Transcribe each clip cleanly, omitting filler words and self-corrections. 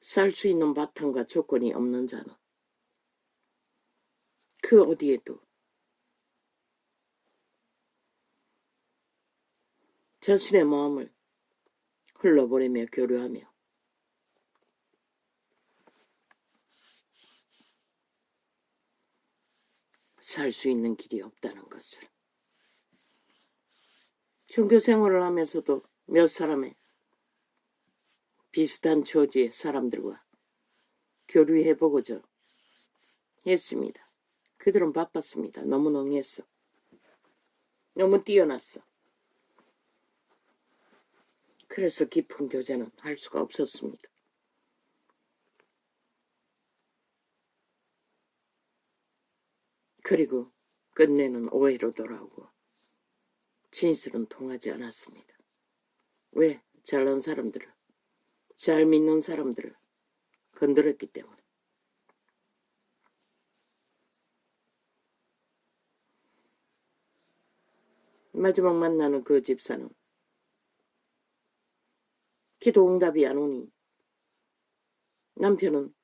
살 수 있는 바탕과 조건이 없는 자는 그 어디에도 자신의 마음을 흘러보내며 교류하며 살 수 있는 길이 없다는 것을 종교 생활을 하면서도 몇 사람의 비슷한 처지의 사람들과 교류해보고자 했습니다. 그들은 바빴습니다. 너무 능했어. 너무 뛰어났어. 그래서 깊은 교제는 할 수가 없었습니다. 그리고 끝내는 오해로 돌아오고 진실은 통하지 않았습니다. 왜? 잘난 사람들을, 잘 믿는 사람들을 건드렸기 때문에. 마지막 만나는 그 집사는 기도 응답이 안 오니 남편은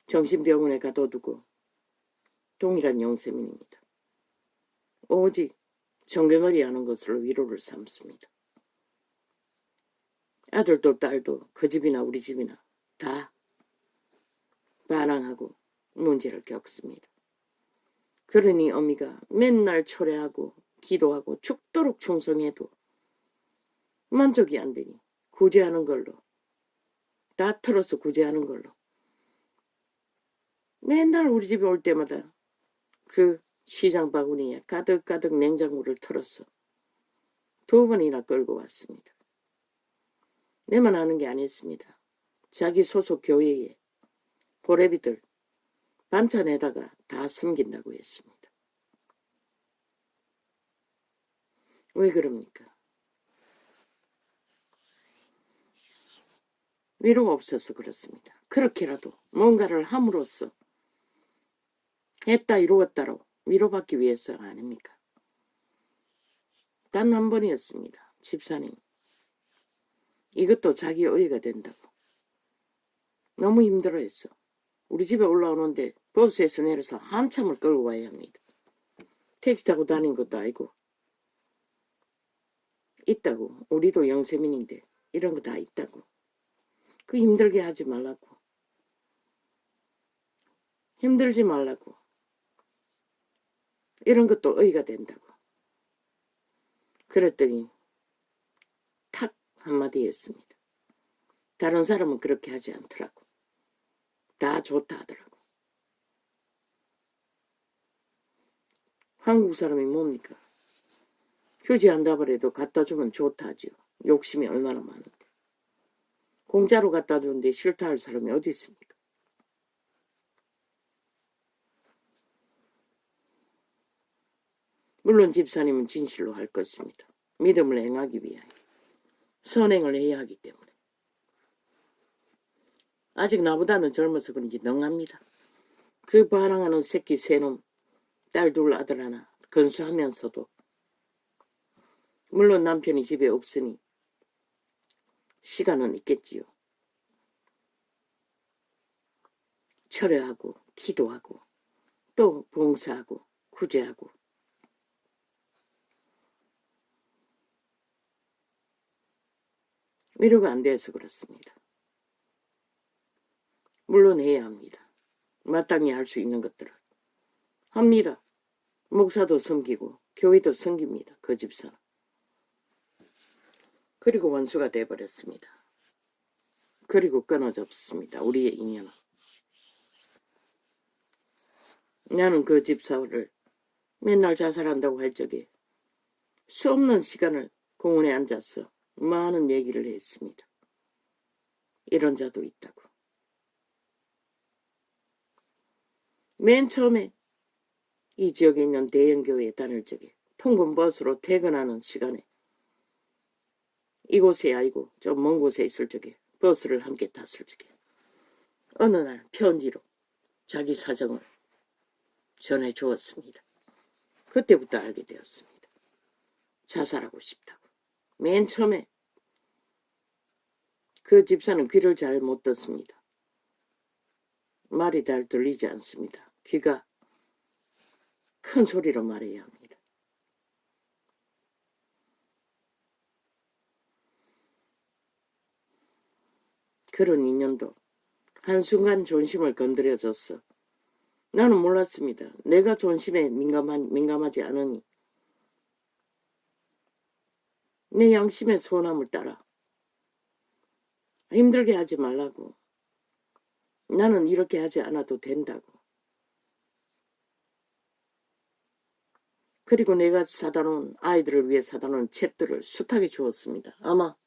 정신병원에 가둬두고 동일한 영세민입니다. 오직 정경을이 하는 것으로 위로를 삼습니다. 아들도 딸도 그 집이나 우리 집이나 다 반항하고 문제를 겪습니다. 그러니 어미가 맨날 철회하고 기도하고 죽도록 충성해도 만족이 안 되니 구제하는 걸로, 다 털어서 구제하는 걸로 맨날 우리 집에 올 때마다 그 시장 바구니에 가득가득 냉장고를 털었어. 2번이나 끌고 왔습니다. 내만 아는 게 아니었습니다. 자기 소속 교회에 고래비들 반찬에다가 다 숨긴다고 했습니다. 왜 그럽니까? 위로가 없어서 그렇습니다. 그렇게라도 뭔가를 함으로써 했다 이루었다로 위로받기 위해서 아닙니까? 단 한 번이었습니다. 집사님, 이것도 자기 의의가 된다고. 너무 힘들어했어. 우리 집에 올라오는데 버스에서 내려서 한참을 끌고 와야 합니다. 택시 타고 다닌 것도 아니고. 있다고. 우리도 영세민인데 이런 거 다 있다고. 그 힘들게 하지 말라고. 힘들지 말라고. 이런 것도 의의가 된다고. 그랬더니 탁 한마디 했습니다. 다른 사람은 그렇게 하지 않더라고. 다 좋다 하더라고. 한국 사람이 뭡니까? 휴지한다고 해도 갖다 주면 좋다 하지요. 욕심이 얼마나 많은데. 공짜로 갖다 주는데 싫다 할 사람이 어디 있습니까? 물론 집사님은 진실로 할 것입니다. 믿음을 행하기 위하여. 선행을 해야 하기 때문에. 아직 나보다는 젊어서 그런지 능합니다. 그 반항하는 새끼 3놈, 딸 2, 아들 1 건수하면서도 물론 남편이 집에 없으니 시간은 있겠지요. 철회하고 기도하고 또 봉사하고 구제하고 위로가 안 돼서 그렇습니다. 물론 해야 합니다. 마땅히 할 수 있는 것들을 합니다. 목사도 섬기고 교회도 섬깁니다. 그 집사는. 그리고 원수가 돼버렸습니다. 그리고 끊어졌습니다. 우리의 인연은. 나는 그 집사를 맨날 자살한다고 할 적에 수 없는 시간을 공원에 앉아서 많은 얘기를 했습니다. 이런 자도 있다고. 맨 처음에 이 지역에 있는 대형교회에 다닐 적에 통근버스로 퇴근하는 시간에 이곳에 아니고 좀 먼 곳에 있을 적에 버스를 함께 탔을 적에 어느 날 편지로 자기 사정을 전해주었습니다. 그때부터 알게 되었습니다. 자살하고 싶다고. 맨 처음에 그 집사는 귀를 잘 못 듣습니다. 말이 잘 들리지 않습니다. 귀가 큰 소리로 말해야 합니다. 그런 인연도 한순간 존심을 건드려줬어. 나는 몰랐습니다. 내가 존심에 민감하지 않으니 내 양심의 소원함을 따라 힘들게 하지 말라고. 나는 이렇게 하지 않아도 된다고. 그리고 내가 사다 놓은 아이들을 위해 사다 놓은 책들을 숱하게 주었습니다. 아마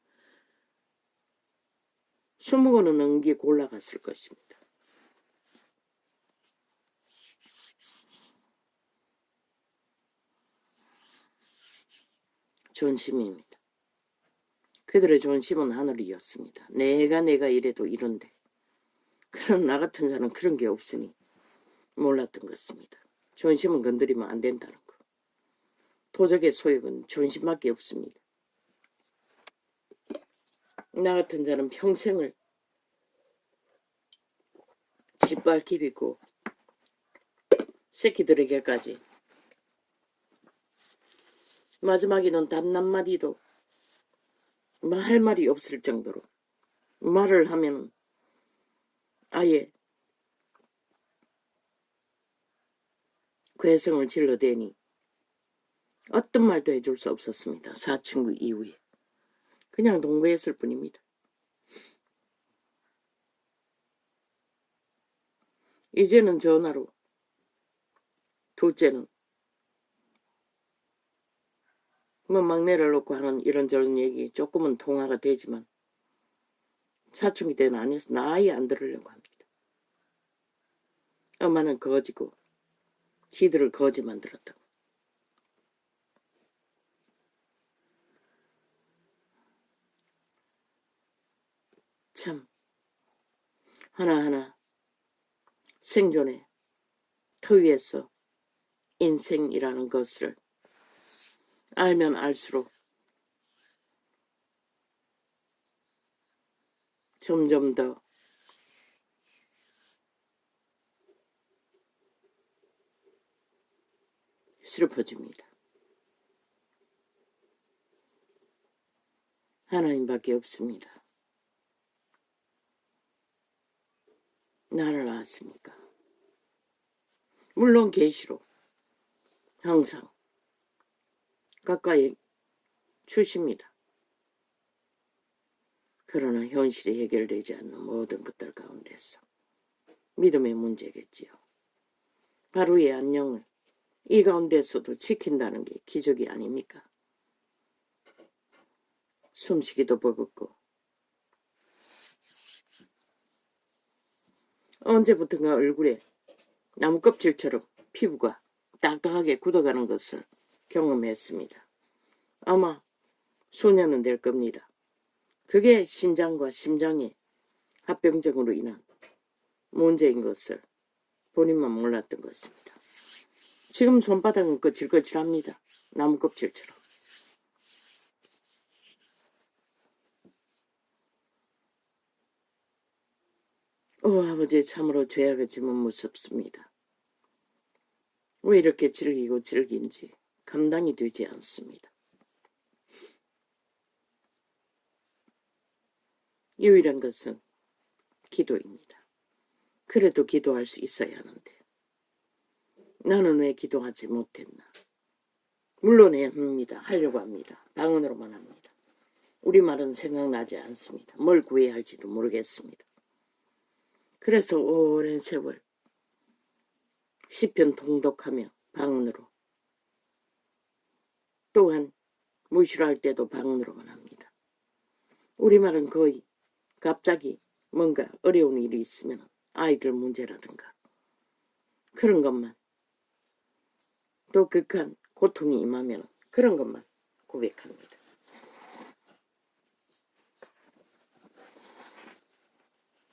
20권은 넘기고 올라갔을 것입니다. 존심입니다. 그들의 존심은 하늘이었습니다. 내가 이래도 이런데. 그런 나 같은 자는 그런 게 없으니 몰랐던 것입니다. 존심은 건드리면 안 된다는 거. 도적의 소욕은 존심밖에 없습니다. 나 같은 자는 평생을 짓밟기 비고 새끼들에게까지 마지막에는 단 한마디도 할 말이 없을 정도로 말을 하면 아예 괴성을 질러대니 어떤 말도 해줄 수 없었습니다. 사춘기 이후에. 그냥 동거했을 뿐입니다. 이제는 전화로, 둘째는 뭐 막내를 놓고 하는 이런저런 얘기 조금은 통화가 되지만 사춘기 때는 안 해서 나 아예 안 들으려고 합니다. 엄마는 거지고 지들을 거지 만들었다고. 참 하나하나 생존의 터위에서 인생이라는 것을 알면 알수록 점점 더 슬퍼집니다. 하나님밖에 없습니다. 나를 아십니까? 물론 계시로 항상 가까이 주십니다. 그러나 현실이 해결되지 않는 모든 것들 가운데서 믿음의 문제겠지요. 하루의 안녕을 이 가운데서도 지킨다는 게 기적이 아닙니까? 숨쉬기도 버겁고 언제부턴가 얼굴에 나무껍질처럼 피부가 딱딱하게 굳어가는 것을 경험했습니다. 아마 수년은 될 겁니다. 그게 신장과 심장의 합병증으로 인한 문제인 것을 본인만 몰랐던 것입니다. 지금 손바닥은 거칠거칠합니다. 나무껍질처럼. 아버지 참으로 죄악의 짐은 무섭습니다. 왜 이렇게 질기고 질긴지 감당이 되지 않습니다. 유일한 것은 기도입니다. 그래도 기도할 수 있어야 하는데 나는 왜 기도하지 못했나. 물론 합니다. 하려고 합니다. 방언으로만 합니다. 우리말은 생각나지 않습니다. 뭘 구해야 할지도 모르겠습니다. 그래서 오랜 세월 시편 통독하며 방언으로, 또한 무시할 때도 방언으로만 합니다. 우리말은 거의 갑자기 뭔가 어려운 일이 있으면 아이들 문제라든가 그런 것만, 또 극한 고통이 임하면 그런 것만 고백합니다.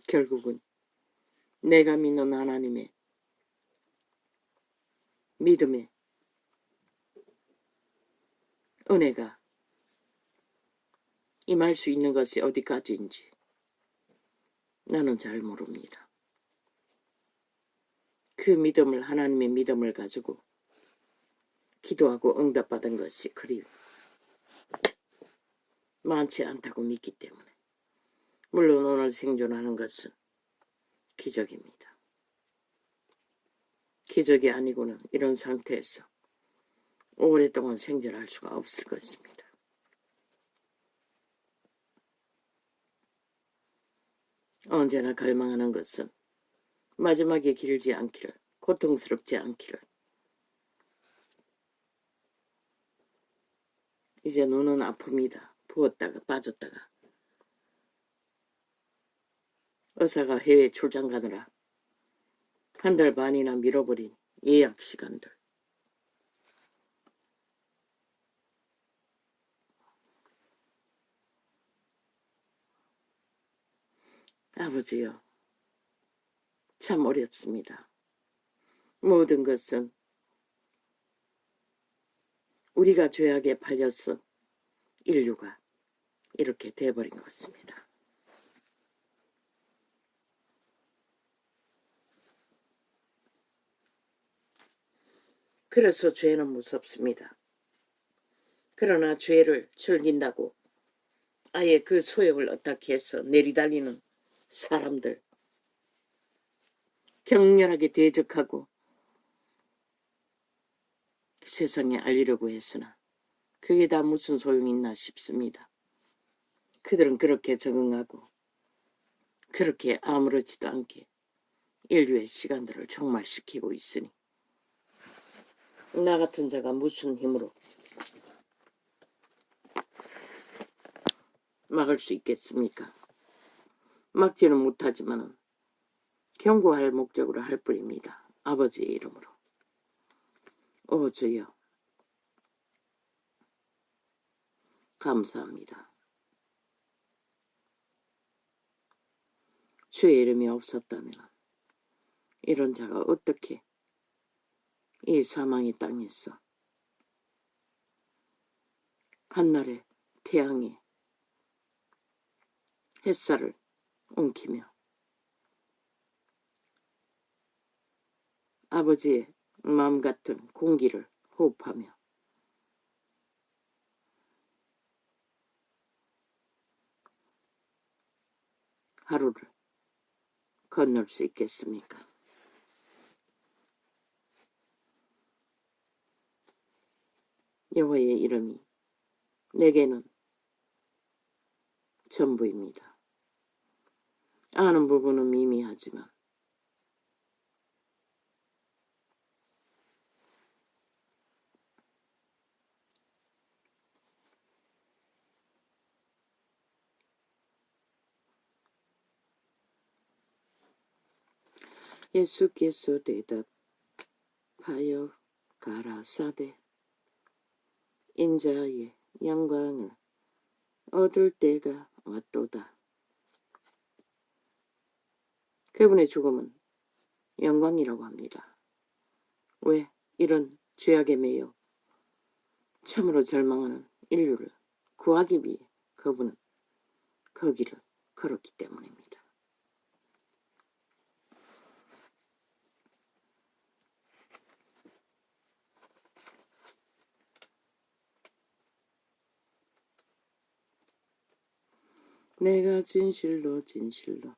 결국은 내가 믿는 하나님의 믿음의 은혜가 임할 수 있는 것이 어디까지인지 나는 잘 모릅니다. 그 믿음을, 하나님의 믿음을 가지고 기도하고 응답받은 것이 그리 많지 않다고 믿기 때문에, 물론 오늘 생존하는 것은 기적입니다. 기적이 아니고는 이런 상태에서 오랫동안 생존할 수가 없을 것입니다. 언제나 갈망하는 것은 마지막에 길지 않기를, 고통스럽지 않기를. 이제 눈은 아픕니다. 부었다가 빠졌다가. 의사가 해외 출장 가느라 한 달 반이나 미뤄버린 예약 시간들. 아버지요, 참 어렵습니다. 모든 것은 우리가 죄악에 팔려서 인류가 이렇게 돼버린 것 같습니다. 그래서 죄는 무섭습니다. 그러나 죄를 즐긴다고 아예 그 소욕을 어떻게 해서 내리달리는 사람들, 격렬하게 대적하고 세상에 알리려고 했으나 그게 다 무슨 소용이 있나 싶습니다. 그들은 그렇게 적응하고 그렇게 아무렇지도 않게 인류의 시간들을 종말시키고 있으니 나 같은 자가 무슨 힘으로 막을 수 있겠습니까? 막지는 못하지만 경고할 목적으로 할 뿐입니다. 아버지의 이름으로. 오 주여, 감사합니다. 주의 이름이 없었다면 이런 자가 어떻게 이 사망의 땅에서 한날에 태양이 햇살을 옮기며 아버지의 마음 같은 공기를 호흡하며 하루를 건널 수 있겠습니까? 여호와의 이름이 내게는 전부입니다. 아는 부분은 미미하지만 예수께서 대답하여 가라사대 인자의 영광을 얻을 때가 왔도다. 그분의 죽음은 영광이라고 합니다. 왜? 이런 죄악에 매여 참으로 절망하는 인류를 구하기 위해 그분은 그 길을 걸었기 때문입니다. 내가 진실로 진실로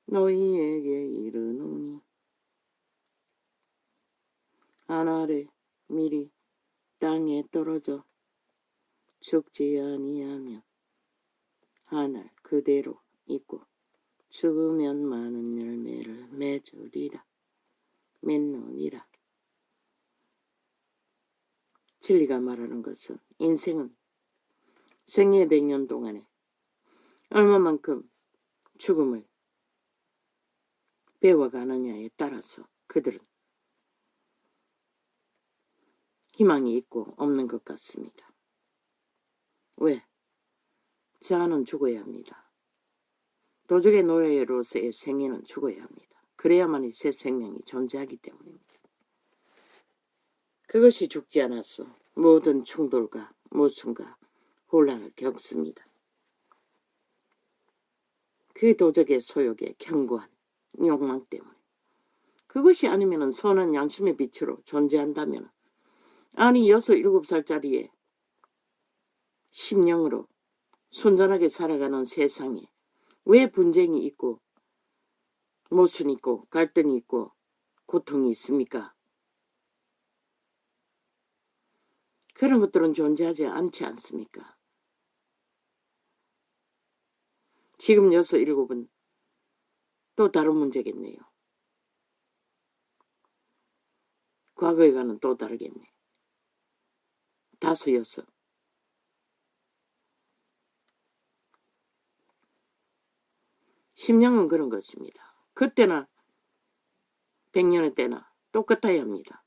너희에게 이르노니 한 알에 밀이 땅에 떨어져 죽지 아니하면 한 알 그대로 있고 죽으면 많은 열매를 맺느니라. 진리가 말하는 것은 인생은 생애 100년 동안에 얼마만큼 죽음을 배워가느냐에 따라서 그들은 희망이 있고 없는 것 같습니다. 왜? 자아는 죽어야 합니다. 도적의 노예로서의 생애는 죽어야 합니다. 그래야만이 새 생명이 존재하기 때문입니다. 그것이 죽지 않았어 모든 충돌과 모순과 혼란을 겪습니다. 그 도적의 소욕에 견고한 욕망 때문에. 그것이 아니면 선한 양심의 빛으로 존재한다면, 아니 6, 7살짜리의 심령으로 순전하게 살아가는 세상에 왜 분쟁이 있고 모순이 있고 갈등이 있고 고통이 있습니까? 그런 것들은 존재하지 않지 않습니까? 지금 6, 7은 또 다른 문제겠네요. 과거에가는 또 다르겠네. 5, 6. 심령은 그런 것입니다. 그때나 100년의 때나 똑같아야 합니다.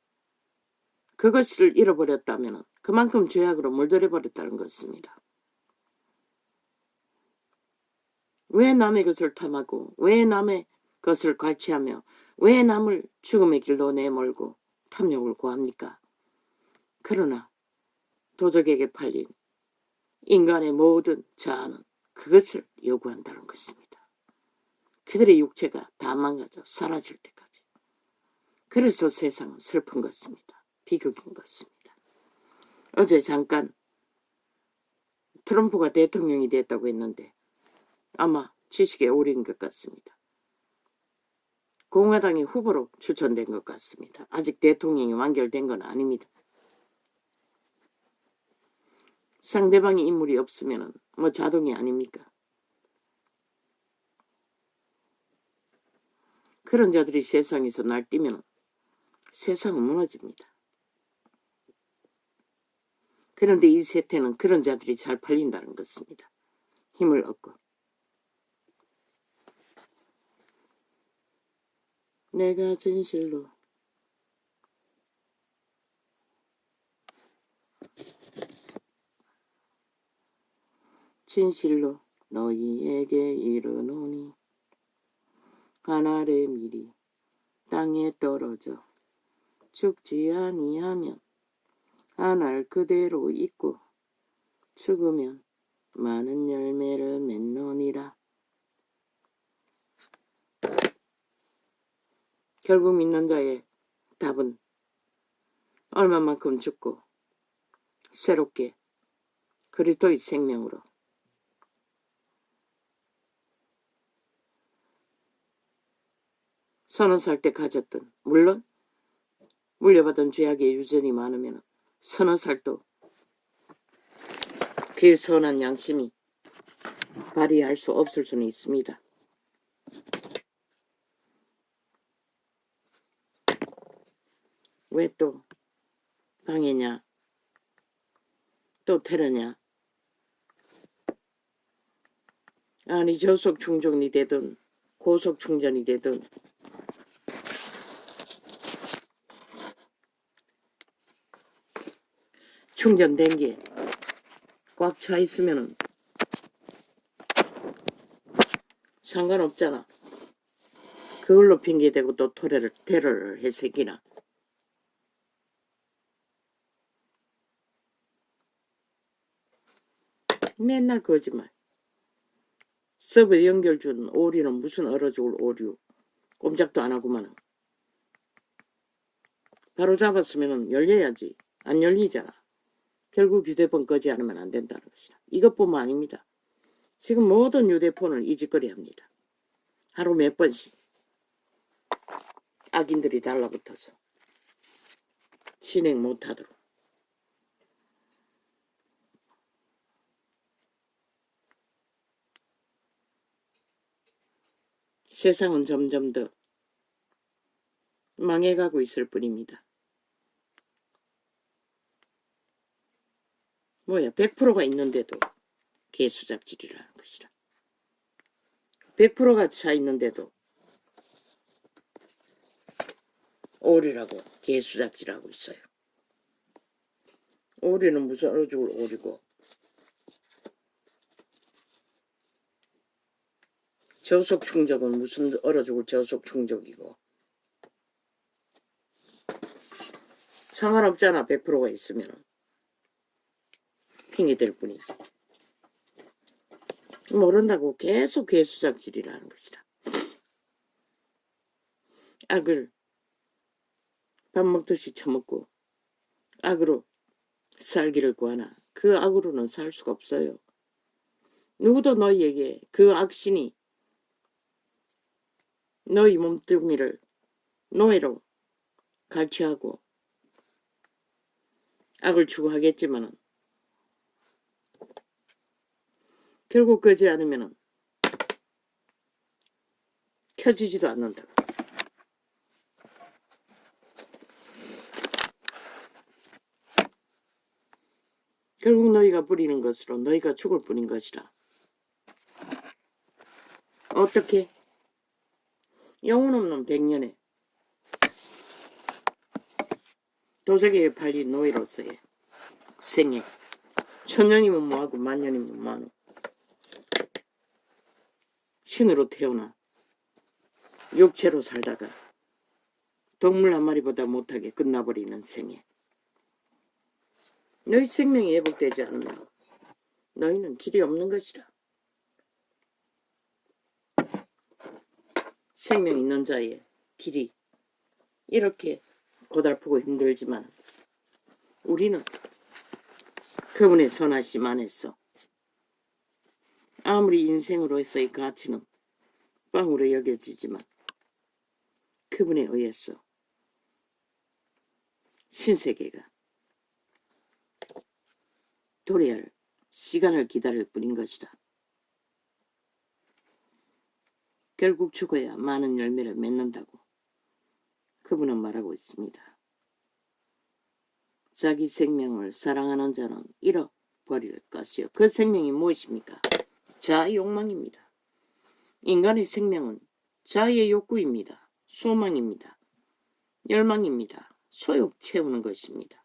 그것을 잃어버렸다면 그만큼 죄악으로 물들여 버렸다는 것입니다. 왜 남의 것을 탐하고 왜 남의 것을 갈취하며 왜 남을 죽음의 길로 내몰고 탐욕을 구합니까? 그러나 도적에게 팔린 인간의 모든 자아는 그것을 요구한다는 것입니다. 그들의 육체가 다 망가져 사라질 때까지. 그래서 세상은 슬픈 것입니다. 비극인 것입니다. 어제 잠깐 트럼프가 대통령이 됐다고 했는데 아마 지식에 오른 것 같습니다. 공화당의 후보로 추천된 것 같습니다. 아직 대통령이 완결된 건 아닙니다. 상대방의 인물이 없으면 뭐 자동이 아닙니까? 그런 자들이 세상에서 날뛰면 세상은 무너집니다. 그런데 이 세태는 그런 자들이 잘 팔린다는 것입니다. 힘을 얻고. 내가 진실로 너희에게 이르노니 하늘의 밀이 땅에 떨어져 죽지 아니하면 하늘 그대로 있고 죽으면 많은 열매를 맺노니라. 결국 믿는 자의 답은 얼마만큼 죽고 새롭게 그리스도의 생명으로 서너 살 때 가졌던, 물론 물려받은 죄악의 유전이 많으면 서너 살도 그 선한 양심이 발휘할 수 없을 수는 있습니다. 왜 또 방해냐, 또 테러냐. 아니 저속 충전이 되든 고속 충전이 되든 충전된 게 꽉 차 있으면은 상관없잖아. 그걸로 핑계대고 또 테러를 해새기나. 맨날 거짓말. 서버 연결 준 오류는 무슨 얼어 죽을 오류. 꼼짝도 안 하고만은. 바로 잡았으면 열려야지. 안 열리잖아. 결국 휴대폰 끄지 않으면 안 된다는 것이다. 이것뿐만 아닙니다. 지금 모든 휴대폰을 이 짓거리 합니다. 하루 몇 번씩 악인들이 달라붙어서 진행 못하도록. 세상은 점점 더 망해가고 있을 뿐입니다. 뭐야, 100%가 있는데도 개수작질이라는 것이라. 100%가 차 있는데도 오류라고 개수작질하고 있어요. 오류는 무슨 얼어 죽을 오류고, 저속 충족은 무슨 얼어 죽을 저속 충족이고. 상관없잖아. 100%가 있으면 핑계 댈 뿐이지. 모른다고 계속 괴수작질이라는 것이라. 악을 밥 먹듯이 처먹고 악으로 살기를 구하나 그 악으로는 살 수가 없어요. 누구도 너희에게 그 악신이 너희 몸뚱이를 노예로 갈취하고 악을 추구하겠지만 결국 그러지 않으면 켜지지도 않는다. 결국 너희가 부리는 것으로 너희가 죽을 뿐인 것이라. 어떻게? 영혼 없는 백년에 도적에게 팔린 노예로서의 생애. 천년이면 뭐하고 만년이면 뭐하노. 신으로 태어나 육체로 살다가 동물 한 마리보다 못하게 끝나버리는 생애. 너희 생명이 회복되지 않으면 너희는 길이 없는 것이라. 생명 있는 자의 길이 이렇게 고달프고 힘들지만 우리는 그분의 선하심 안에서 아무리 인생으로서의 가치는 빵으로 여겨지지만 그분에 의해서 신세계가 도래할 시간을 기다릴 뿐인 것이다. 결국 죽어야 많은 열매를 맺는다고 그분은 말하고 있습니다. 자기 생명을 사랑하는 자는 잃어버릴 것이요. 그 생명이 무엇입니까? 자아의 욕망입니다. 인간의 생명은 자아의 욕구입니다. 소망입니다. 열망입니다. 소욕 채우는 것입니다.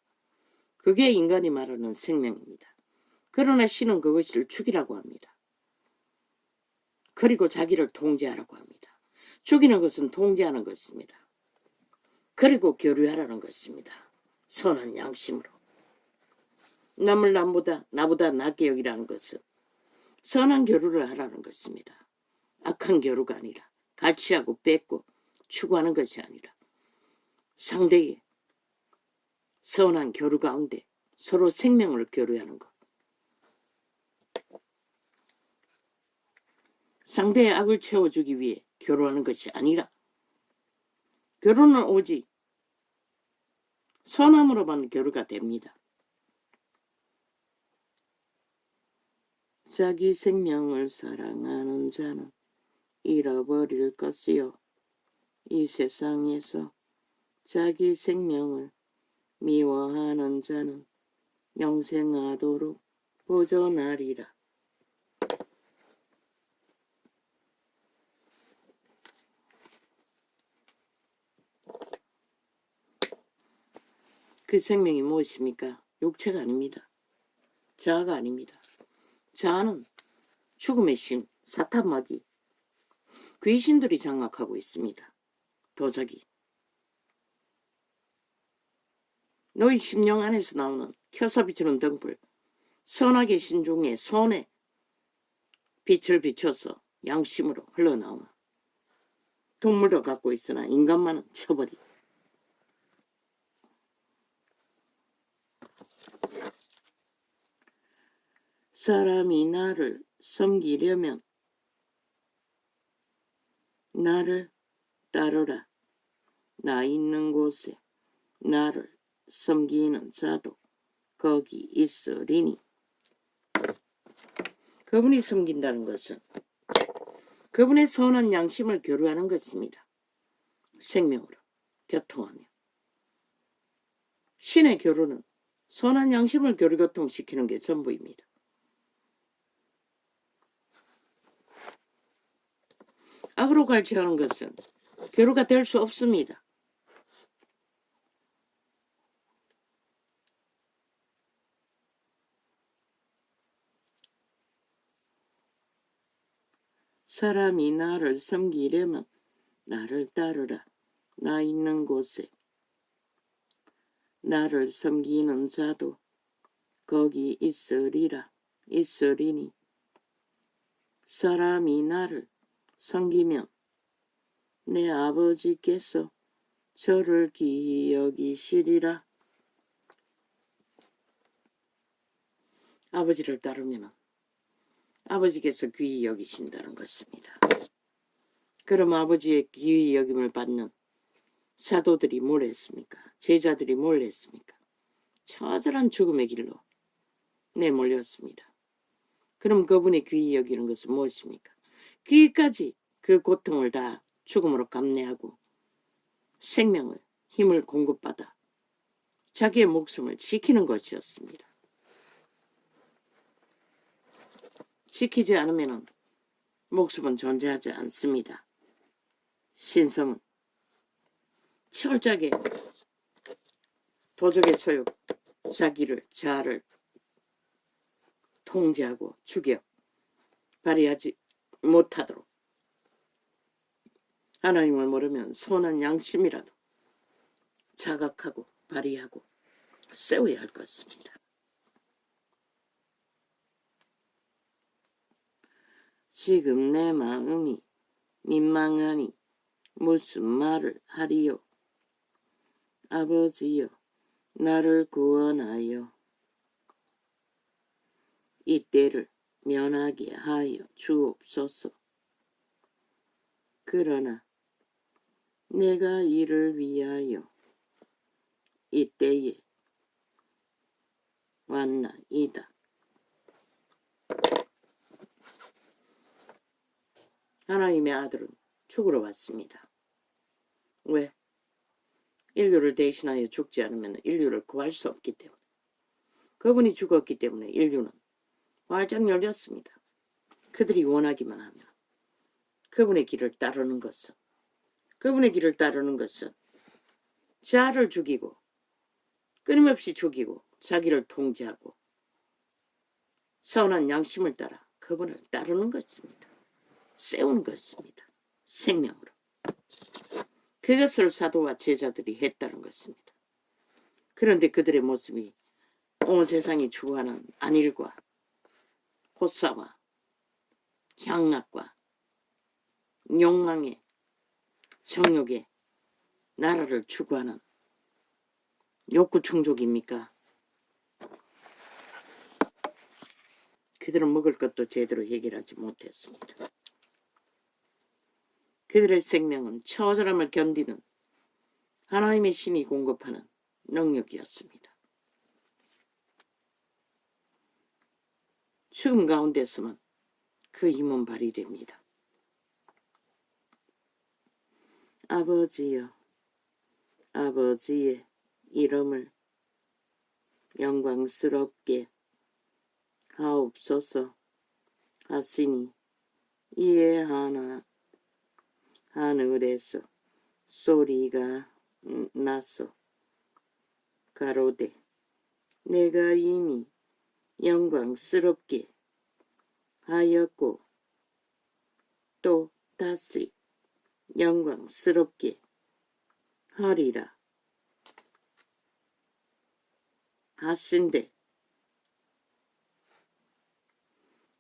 그게 인간이 말하는 생명입니다. 그러나 신은 그것을 죽이라고 합니다. 그리고 자기를 통제하라고 합니다. 죽이는 것은 통제하는 것입니다. 그리고 교류하라는 것입니다. 선한 양심으로. 남을 나보다 낫게 여기라는 것은 선한 교류를 하라는 것입니다. 악한 교류가 아니라 갈취하고 뺏고 추구하는 것이 아니라 상대의 선한 교류 가운데 서로 생명을 교류하는 것. 상대의 악을 채워주기 위해 교류하는 것이 아니라 교류는 오직 선함으로만 교류가 됩니다. 자기 생명을 사랑하는 자는 잃어버릴 것이요. 이 세상에서 자기 생명을 미워하는 자는 영생하도록 보존하리라. 그 생명이 무엇입니까? 육체가 아닙니다. 자아가 아닙니다. 자아는 죽음의 신, 사탄마귀, 귀신들이 장악하고 있습니다. 도자기. 너희 심령 안에서 나오는 켜서 비추는 등불, 선하게 신중에 선에 빛을 비춰서 양심으로 흘러나오는 동물도 갖고 있으나 인간만은 쳐버리. 사람이 나를 섬기려면 나를 따르라. 나 있는 곳에 나를 섬기는 자도 거기 있으리니. 그분이 섬긴다는 것은 그분의 선한 양심을 교류하는 것입니다. 생명으로 교통하며. 신의 교류는 선한 양심을 교류교통시키는 게 전부입니다. 악으로 갈취하는 것은 교류가 될 수 없습니다. 사람이 나를 섬기려면 나를 따르라. 나 있는 곳에 나를 섬기는 자도 거기 있으리니. 사람이 나를 섬기면 내 아버지께서 저를 귀히 여기시리라. 아버지를 따르면 아버지께서 귀히 여기신다는 것입니다. 그럼 아버지의 귀히 여김을 받는 사도들이 뭘 했습니까? 제자들이 뭘 했습니까? 처절한 죽음의 길로 내몰렸습니다. 그럼 그분의 귀히 여기는 것은 무엇입니까? 귀까지 그 고통을 다 죽음으로 감내하고 생명을, 힘을 공급받아 자기의 목숨을 지키는 것이었습니다. 지키지 않으면 목숨은 존재하지 않습니다. 신성은 철저하게 도적의 소욕, 자아를 통제하고 죽여 발휘하지 못하도록 하나님을 모르면 선한 양심이라도 자각하고 발휘하고 세워야 할 것입니다. 지금 내 마음이 민망하니 무슨 말을 하리요. 아버지여, 나를 구원하여 이 때를 면하게 하여 주옵소서. 그러나 내가 이를 위하여 이때에 왔나이다. 하나님의 아들은 죽으러 왔습니다. 왜? 인류를 대신하여 죽지 않으면 인류를 구할 수 없기 때문에. 그분이 죽었기 때문에 인류는 활짝 열렸습니다. 그들이 원하기만 하면 그분의 길을 따르는 것은 자아를 죽이고 끊임없이 죽이고 자기를 통제하고 선한 양심을 따라 그분을 따르는 것입니다. 세우는 것입니다. 생명으로. 그것을 사도와 제자들이 했다는 것입니다. 그런데 그들의 모습이 온 세상이 추구하는 안일과 호사와 향락과 욕망의 정욕의 나라를 추구하는 욕구 충족입니까? 그들은 먹을 것도 제대로 해결하지 못했습니다. 그들의 생명은 처절함을 견디는 하나님의 신이 공급하는 능력이었습니다. 죽음 가운데서만 그 힘은 발휘됩니다. 아버지여, 아버지의 이름을 영광스럽게 하옵소서 하시니 이에 하늘에서 소리가 나서 가로되 내가 이미 영광스럽게 하였고 또 다시 영광스럽게 하리라 하신대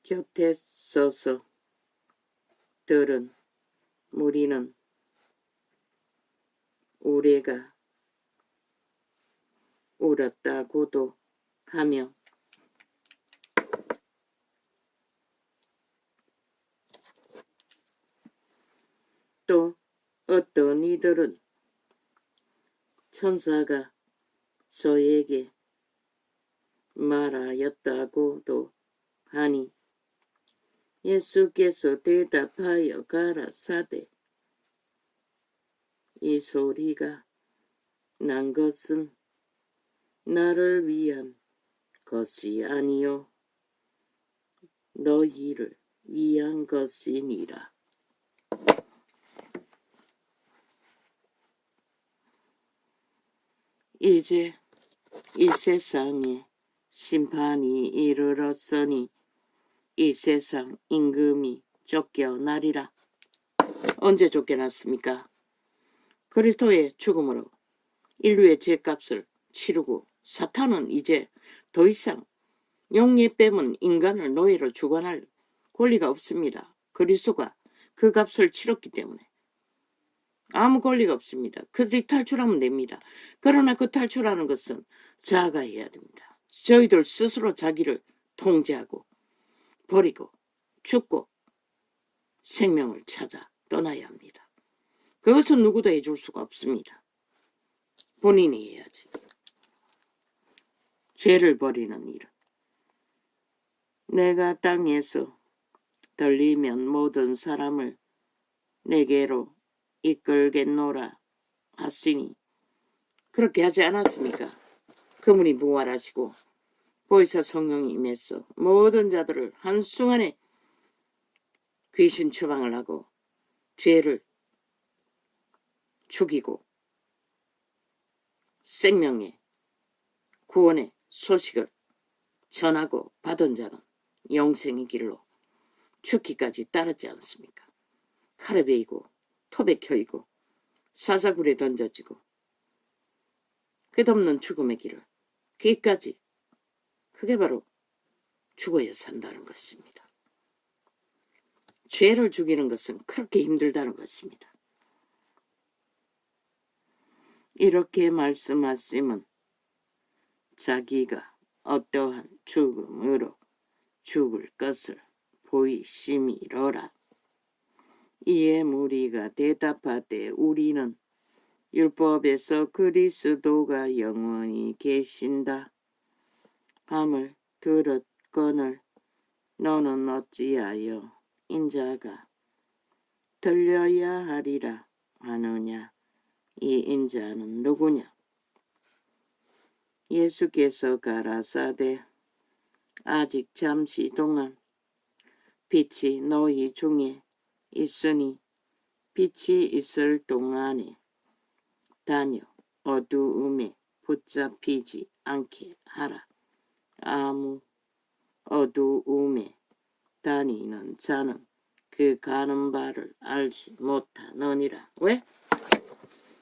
곁에 서서 들은 무리는 우레가 울었다고도 하며 또 어떤 이들은 천사가 저에게 말하였다고도 하니 예수께서 대답하여 가라사대 이 소리가 난 것은 나를 위한 것이 아니요 너희를 위한 것이니라. 이제 이 세상에 심판이 이르렀으니 이 세상 임금이 쫓겨나리라. 언제 쫓겨났습니까? 그리스도의 죽음으로 인류의 죄값을 치르고 사탄은 이제 더 이상 용에 빼면 인간을 노예로 주관할 권리가 없습니다. 그리스도가 그 값을 치렀기 때문에 아무 권리가 없습니다. 그들이 탈출하면 됩니다. 그러나 그 탈출하는 것은 자아가 해야 됩니다. 저희들 스스로 자기를 통제하고 버리고 죽고 생명을 찾아 떠나야 합니다. 그것은 누구도 해줄 수가 없습니다. 본인이 해야지. 죄를 버리는 일은 내가 땅에서 들리면 모든 사람을 내게로 이끌겠노라 하시니 그렇게 하지 않았습니까? 그분이 부활하시고 보혜사 성령이 임해서 모든 자들을 한순간에 귀신 추방을 하고 죄를 죽이고 생명의 구원의 소식을 전하고 받은 자는 영생의 길로 죽기까지 따르지 않습니까? 칼에 베이고 톱에 켜이고 사자굴에 던져지고 끝없는 죽음의 길을 그기까지 그게 바로 죽어야 산다는 것입니다. 죄를 죽이는 것은 그렇게 힘들다는 것입니다. 이렇게 말씀하시면 자기가 어떠한 죽음으로 죽을 것을 보이심이로라. 이에 무리가 대답하되 우리는 율법에서 그리스도가 영원히 계신다 함을 들었거늘 너는 어찌하여 인자가 들려야 하리라 하느냐. 이 인자는 누구냐? 예수께서 가라사대 아직 잠시 동안 빛이 너희 중에 있으니 빛이 있을 동안에 다녀 어두움에 붙잡히지 않게 하라. 아무 어두움에 다니는 자는 그 가는 바를 알지 못하느니라. 왜?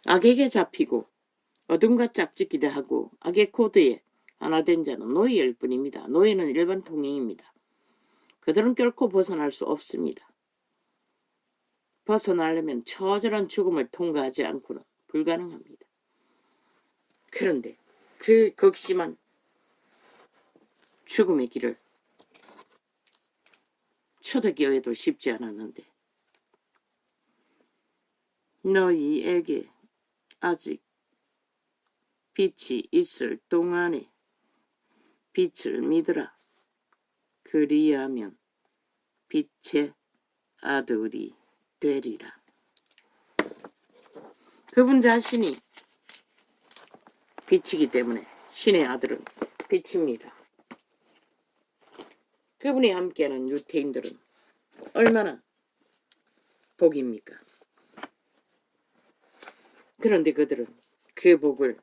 악에게 잡히고 어둠과 짝짓기도 하고 악의 코드에 하나 된 자는 노예일 뿐입니다. 노예는 일반 통행입니다. 그들은 결코 벗어날 수 없습니다. 벗어나려면 처절한 죽음을 통과하지 않고는 불가능합니다. 그런데 그 극심한 죽음의 길을 초대교회도 쉽지 않았는데 너희에게 아직 빛이 있을 동안에 빛을 믿으라. 그리하면 빛의 아들이 되리라. 그분 자신이 빛이기 때문에 신의 아들은 빛입니다. 그분이 함께하는 유태인들은 얼마나 복입니까? 그런데 그들은 그 복을